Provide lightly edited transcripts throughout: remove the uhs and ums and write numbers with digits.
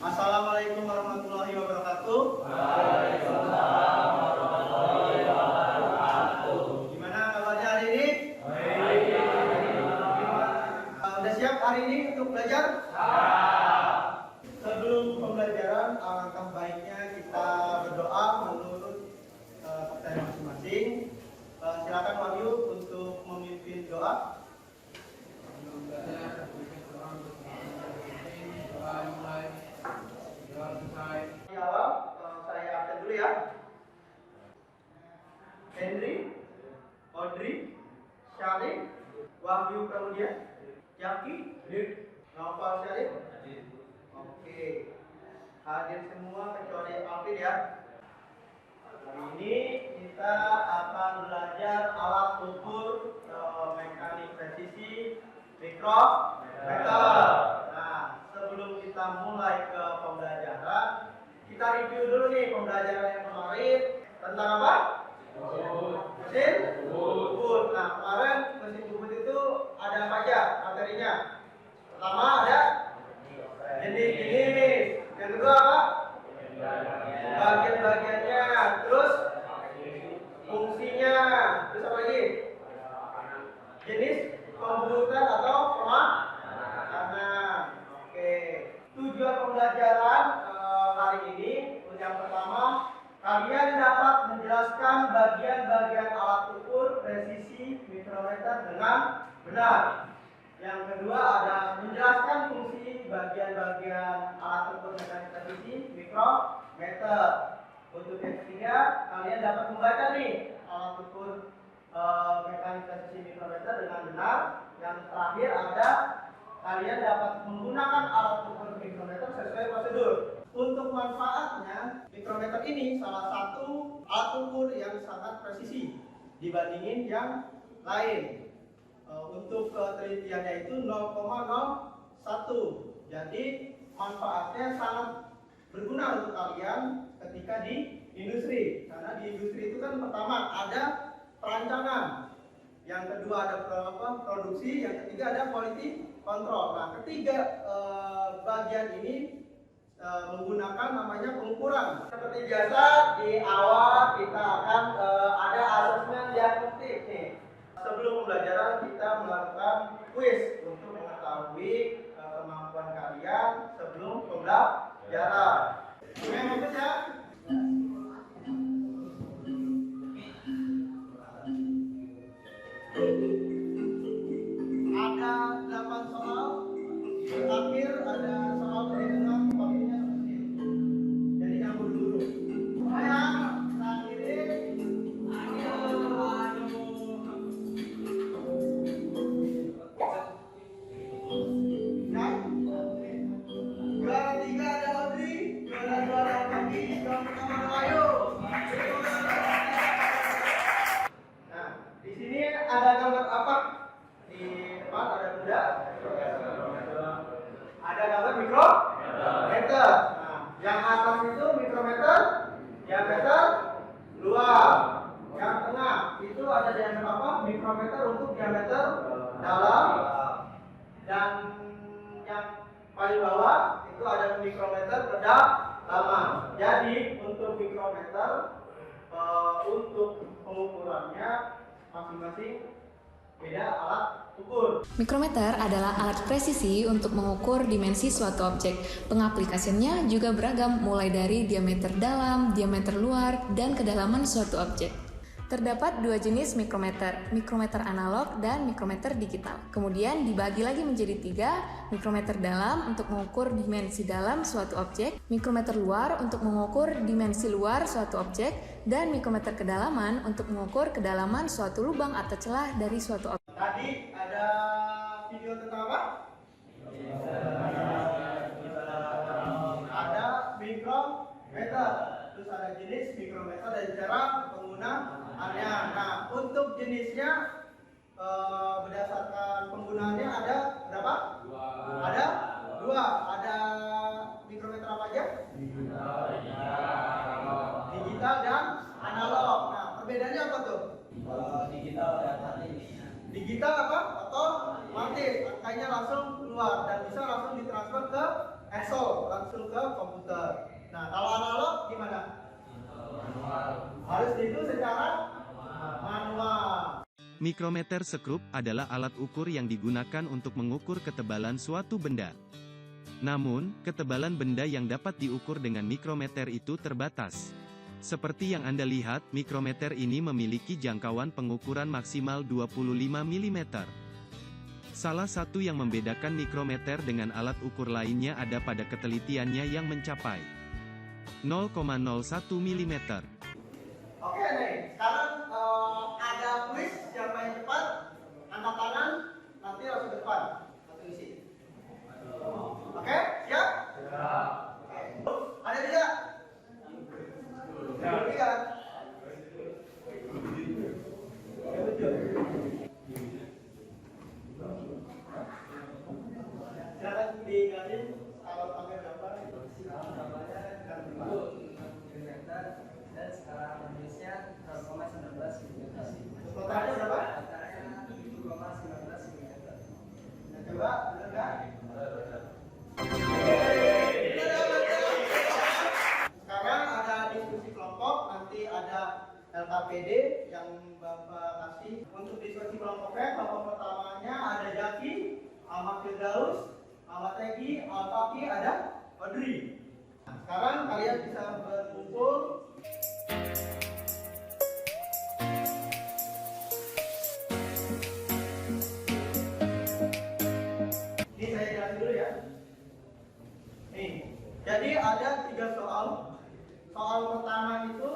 Assalamualaikum warahmatullahi wabarakatuh. Waalaikumsalam warahmatullahi wabarakatuh. Gimana kabarnya hari ini? Udah siap hari ini untuk belajar? Sebelum pembelajaran, alangkah baiknya kita berdoa menurut kepercayaan masing-masing. Silakan Wahyu untuk memimpin doa. Di awal, saya absen dulu ya. Henry, Audrey, Syarif, Wahyu kemudian, Yaki, Naufal Syarif. Oke, hadir semua kecuali Alvin ya. Hari ini kita akan belajar alat ukur mekanik presisi mikrometer. Nah, sebelum kita mulai ke pembelajaran, kita review dulu nih pembelajaran yang kemarin tentang apa? Mesin bubut. Nah, kemarin mesin bubut itu ada apa aja materinya? Pertama ada jenis-jenis. Yang kedua apa? Bagian-bagiannya. Terus fungsinya. Terus apa lagi? Jenis pembuatan atau pemakanan. Oke. Tujuan pembelajaran hari ini yang pertama, kalian dapat menjelaskan bagian-bagian alat ukur presisi mikrometer dengan benar. Yang kedua ada menjelaskan fungsi bagian-bagian alat ukur mekanik presisi mikrometer. Untuk yang ketiga, kalian dapat membaca nih alat ukur mekanik presisi mikrometer dengan benar. Yang terakhir ada kalian dapat menggunakan alat ukur mikrometer sesuai prosedur. Untuk manfaatnya, mikrometer ini salah satu alat ukur yang sangat presisi dibandingin yang lain. Untuk ketelitiannya itu 0,01. Jadi manfaatnya sangat berguna untuk kalian ketika di industri. Karena di industri itu kan pertama ada perancangan, yang kedua ada produksi, yang ketiga ada quality control. Nah, ketiga bagian ini menggunakan namanya pengukuran. Seperti biasa di awal kita akan ada asesmen diagnostik nih. Sebelum pembelajaran kita melakukan kuis untuk mengetahui kemampuan kalian sebelum pembelajaran. Yang ya. Ada 8 soal. Di akhir ada soal perhitungan waktunya seperti itu. Jadi campur dulu. Ada gambar apa? Di depan ada benda. Ada gambar mikrometer. Nah, yang atas itu mikrometer diameter luar. Yang tengah itu ada diameter apa? Mikrometer untuk diameter dalam. Dan yang paling bawah itu ada mikrometer kedalaman. Jadi untuk mikrometer untuk pengukurannya masing-masing beda alat ukur. Mikrometer adalah alat presisi untuk mengukur dimensi suatu objek. Pengaplikasiannya juga beragam, mulai dari diameter dalam, diameter luar, dan kedalaman suatu objek. Terdapat dua jenis mikrometer, mikrometer analog dan mikrometer digital. Kemudian dibagi lagi menjadi tiga, mikrometer dalam untuk mengukur dimensi dalam suatu objek, mikrometer luar untuk mengukur dimensi luar suatu objek, dan mikrometer kedalaman untuk mengukur kedalaman suatu lubang atau celah dari suatu objek. Tadi ada video tentang apa? Ada mikrometer, terus ada jenis mikrometer dan cara penggunaannya. Nah, untuk jenisnya berdasarkan penggunaannya ada berapa? Ada dua. Ada mikrometer apa aja? Digital dan analog. Nah, perbedaannya apa tuh? Digital dan analog. Digital apa? Otomatis, angkanya langsung keluar dan bisa langsung ditransfer ke Excel, langsung ke komputer. Nah, kalau analog gimana? Harus itu secara manual. Mikrometer sekrup adalah alat ukur yang digunakan untuk mengukur ketebalan suatu benda. Namun, ketebalan benda yang dapat diukur dengan mikrometer itu terbatas. Seperti yang Anda lihat, mikrometer ini memiliki jangkauan pengukuran maksimal 25 mm. Salah satu yang membedakan mikrometer dengan alat ukur lainnya ada pada ketelitiannya yang mencapai 0,01 mm. Oke nih, sekarang ada kuis, siapa yang cepat angkat tangan, nanti langsung depan, satu isi. Oke, siap? Ada tidak? Tiga. Silakan diingatin kalau pakai berapa? Gambarnya kan 5 mm dan skala manusia 0,19 mm. Totalnya berapa? Totalnya 7,19 mm. Nah, coba, benar nggak? Sekarang ada diskusi kelompok, nanti ada LKPD yang Bapak kasih. Untuk diskusi kelompoknya, kelompok pertamanya ada Jaki, Ahmad Firdaus, Ahmad Tegi, Al-Faqi, ada Audrey. Nah, sekarang kalian bisa berkumpul. Ini saya jelasin dulu ya. Nih, jadi ada 3 soal. Soal pertama itu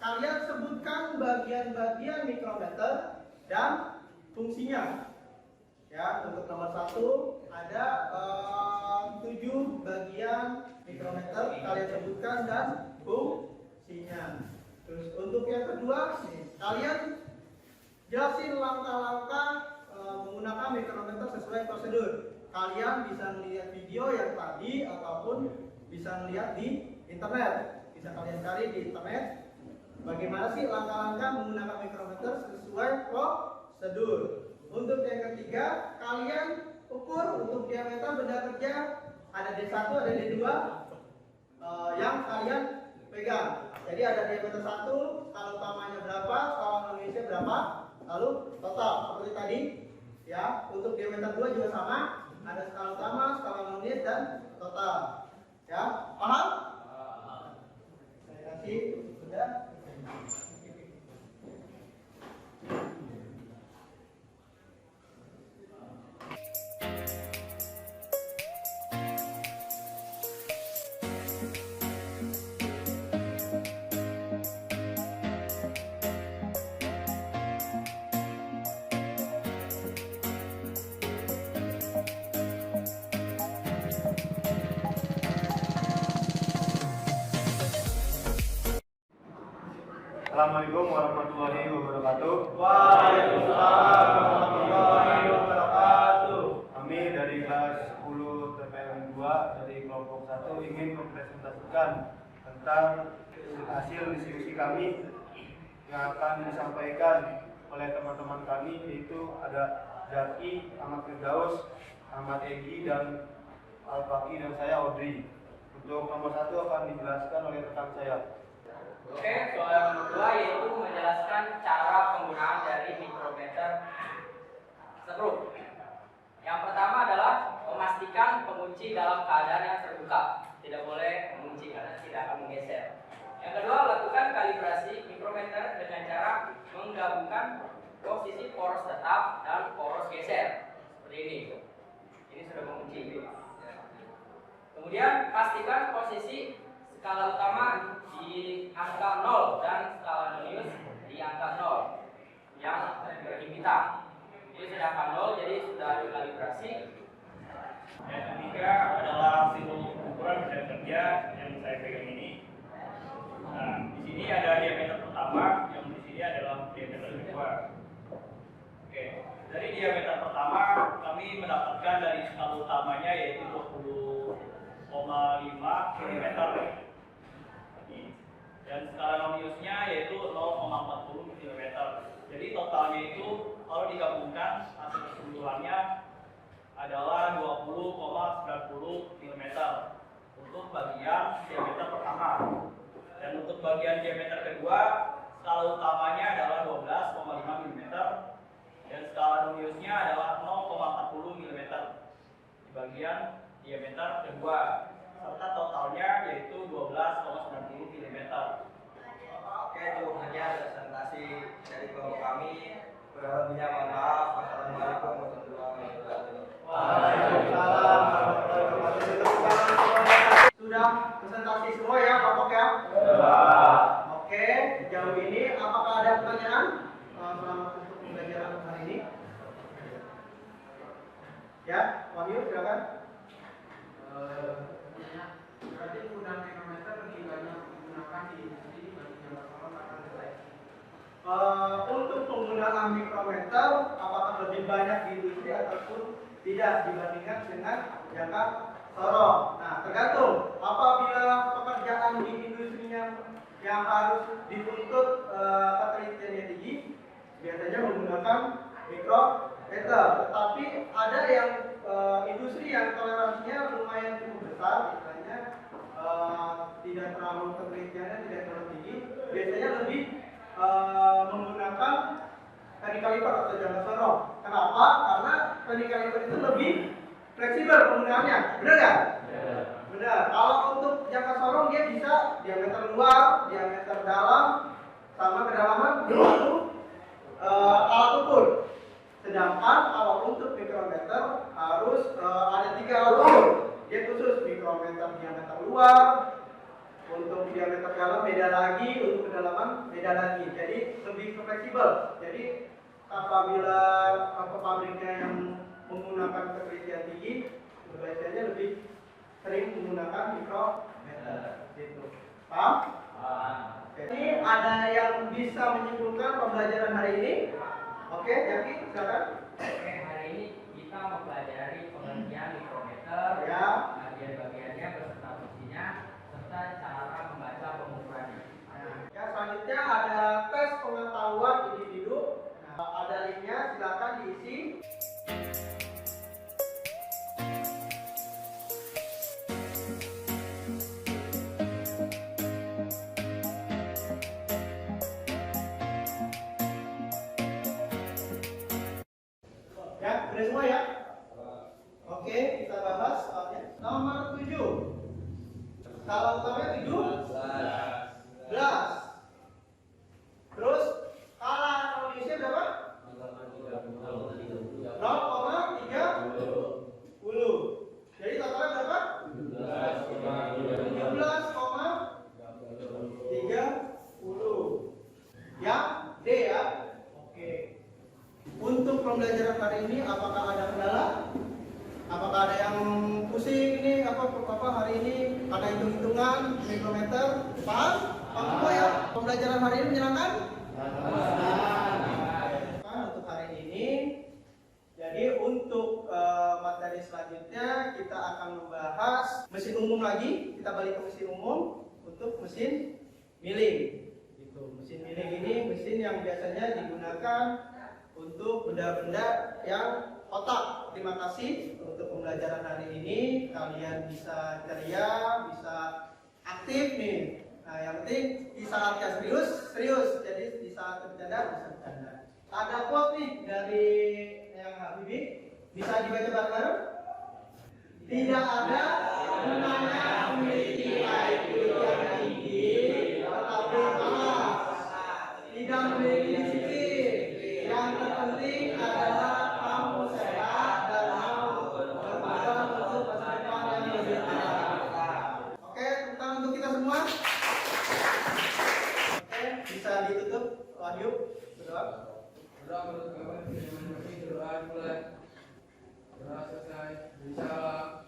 kalian sebutkan bagian-bagian mikrometer dan fungsinya. Ya, untuk nomor 1 ada 7 bagian mikrometer kalian sebutkan dan fungsinya. Terus untuk yang kedua, nih, kalian jelasin langkah-langkah menggunakan mikrometer sesuai prosedur. Kalian bisa melihat video yang tadi ataupun bisa melihat di internet. Bisa kalian cari di internet. Bagaimana sih langkah-langkah menggunakan mikrometer sesuai prosedur. Untuk yang ketiga, kalian ukur untuk diameter benda kerja ada D1, ada D2 yang kalian pegang. Jadi ada diameter 1, skala utamanya berapa, skala Indonesia berapa, lalu total seperti tadi. Ya, untuk diameter 2 juga sama, ada skala utama, skala unit dan total. Ya, paham? Saya kasih sudah. Assalamualaikum warahmatullahi wabarakatuh. Waalaikumsalam warahmatullahi wabarakatuh. Kami dari kelas 10 TPM 2 dari kelompok 1 ingin mempresentasikan tentang hasil diskusi kami yang akan disampaikan oleh teman-teman kami, yaitu ada Zaki, Ahmad Firdaus, Ahmad Egi, dan Al-Faqi, dan saya Audrey. Untuk nomor 1 akan dijelaskan oleh rekan saya. Oke, soal yang kedua yaitu menjelaskan cara penggunaan dari mikrometer sekrup. Yang pertama adalah memastikan pengunci dalam keadaan yang terbuka, tidak boleh mengunci karena tidak akan menggeser. Yang kedua, lakukan kalibrasi mikrometer dengan cara menggabungkan posisi poros tetap dan poros geser seperti ini. Ini sudah mengunci. Kemudian pastikan posisi skala utama di angka 0 dan skala nonius di angka 0 yang berhitam. Ini sudah angka 0, jadi sudah dikalibrasi. Yang ketiga adalah hasil ukuran benda kerja yang saya pegang ini. Nah, di sini ada diameter pertama, yang di sini adalah diameter kedua. Oke, dari diameter pertama kami mendapatkan dari skala utamanya yaitu 20,5 mm. Dan skala noniusnya yaitu 0,40 mm. Jadi totalnya itu kalau digabungkan hasil keseluruhannya adalah 20,90 mm. Untuk bagian diameter kedua skala utamanya adalah 12,5 mm dan skala nuliusnya adalah 0,40 mm di bagian diameter kedua, serta totalnya yaitu 12,90 mm. Oke, cukup saja presentasi dari kelompok kami. Kurang lebihnya mohon maaf. Wassalamualaikum warahmatullahi wabarakatuh. Waalaikumsalam warahmatullahi wabarakatuh. Sudah presentasi semua ya, kelompok ya? Sudah. Oke, sejauh ini apakah ada pertanyaan selama untuk pembelajaran hari ini? Ya, Wahyu silakan. Berarti penggunaan mikrometer lebih banyak digunakan di industri dibanding jangka solar akan selesai. Untuk penggunaan mikrometer apakah lebih banyak di industri ataupun tidak dibandingkan dengan jangka sorong? Nah, tergantung. Apabila pekerjaan di industrinya yang harus dituntut ketelitiannya tinggi, biasanya menggunakan mikrometer. Tetapi ada yang industri yang toleransinya lumayan cukup besar, misalnya tidak terlalu ketelitiannya tidak terlalu tinggi, biasanya lebih menggunakan teknik kaliper atau jangka sorong. Kenapa? Karena teknik kaliper itu lebih fleksibel penggunaannya, benar nggak? Benar. Kalau untuk jangka sorong dia bisa diameter luar, diameter dalam, sama kedalaman suatu alat ukur. Sedangkan kalau untuk mikrometer harus ada 3 alat ukur. Dia khusus mikrometer diameter luar, untuk diameter dalam beda lagi, untuk kedalaman beda lagi. Jadi lebih fleksibel. Jadi apabila pabriknya yang menggunakan ketelitian tinggi, biasanya lebih sering menggunakan mikrometer. Gitu. Paham? Jadi ada yang bisa menyimpulkan pembelajaran hari ini? Oke, Jaki, silakan. Oke, hari ini kita mempelajari pengertian mikrometer, Ya. bagian-bagiannya beserta fungsinya, serta cara membaca pengukurannya. Ya, selanjutnya ada tes pengetahuan individu. Nah, ada linknya, silakan diisi. Ya, udah semua ya? Oke, kita bahas soalnya. Nomor 7. Skala utamanya 17. Terus skala nulisnya berapa? 0,30. Jadi totalnya berapa? 17,30. Yang D ya. Oke. Untuk pembelajaran hari ini apakah ada kendala? Apakah ada yang pusing ini apa hari ini ada hitung-hitungan mikrometer? Paham? Paham semua ya? Pembelajaran hari ini menyenangkan? Untuk hari ini. Jadi untuk materi selanjutnya kita akan membahas mesin umum lagi. Kita balik ke mesin umum untuk mesin milling. Gitu. Mesin milling ini mesin yang biasanya digunakan untuk benda-benda yang kotak. Terima kasih untuk pembelajaran hari ini. Kalian bisa ceria, bisa aktif nih. Nah, yang penting di saat yang serius. Jadi di saat bercanda bisa bercanda. Ada quote nih dari yang Habibie, bisa dibaca bareng? Tidak ada gunanya memiliki IQ yang tinggi, tetapi malas. Tidak memiliki disiplin. Yang terpenting adalah kamu sehat dan mau berpegang untuk masa depan yang lebih baik. Oke, tepuk tangan untuk kita semua. Oke, bisa ditutup. Wahyu, berdoa. Berdoa menurut kami, doa mulai. Doa selesai. Insyaallah.